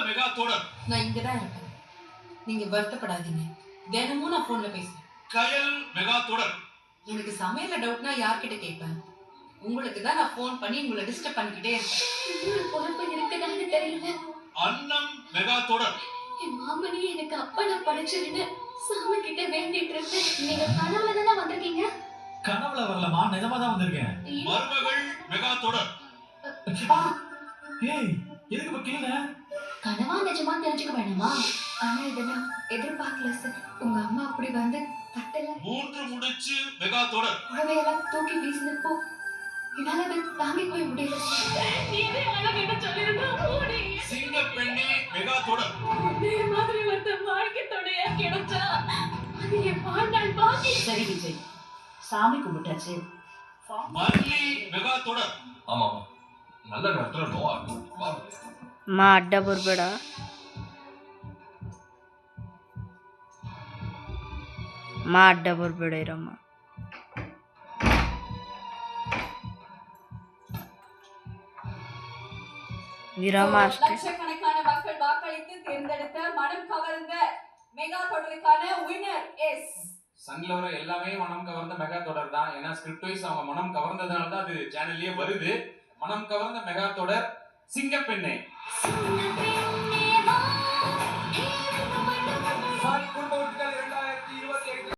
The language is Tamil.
மெகா தொடர். நான் இங்கதான் இருக்கேன், நீங்க வருத்தப்படாதீங்க. தினமும் நான் போன்ல பேசுறேன். கயல் மெகா தொடர். எனக்கு சமையல டவுட்னா யார்கிட்ட கேட்பேன்? உங்களுக்கு தான் நான் போன் பண்ணி உங்களை டிஸ்டர்ப் பண்ணிக்கிட்டே இருப்பேன். இன்னொரு பொறுப்பு இருக்குதான்னு தெரியல. அன்னம் மெகா தொடர். என் மாமனி எனக்கு அப்பனை படைச்சிருன்னு சாமி கிட்ட வேண்டிட்டு இருந்தேன். நீங்க கனவுல தானே வந்திருக்கீங்க? கனவுல வரலமா, நிஜமா தான் வந்திருக்கேன். மருமகள் மெகா தொடர். ஏய், எதுக்கு இப்ப கீழே? கனவா நிஜமா தெரிஞ்சுக்க வேணாமா? ஆனா இதெல்லாம் எதிர்பார்க்கல சார். உங்க அம்மா அப்படி வந்து தட்டல மூன்று முடிச்சு மெகா தொடர். புடவையெல்லாம் தூக்கி வீசினப்போ என்னால அதை தாங்கிக் கொள்ள முடியல சார். நீவே அழகிட்ட சொல்லிருந்தா ஓடி. சிங்க பெண்ணே மெகா தொடர். இதே மாதிரி வந்து வாழ்க்கை துணையா கிடைச்சா அது என் வாழ்நாள் பாக்கி. சரி விஜய், சாமி கும்பிட்டாச்சு. மல்லி மெகா தொடர். ஆமா நல்ல நேரத்துல நோ ஆகும். మా అడ్డ బొర్బడా మా అడ్డ బొర్బడేరమ్మా. லட்சக்கணக்கான மக்கள் வாக்களித்து தேர்ந்தெடுத்த மனம் கவர்ந்த மெகா தொடருக்கான வின்னர் எஸ் சன்லவர். எல்லாமே மனம் கவர்ந்த மெகா தொடர் தான். ஏன்னா ஸ்கிரிப்ட் வைஸ் அவங்க மனம் கவர்ந்ததுனால தான் அது சேனல்லயே வருது. மனம் கவர்ந்த மெகா தொடர் சிங்கப்பெண்ணே.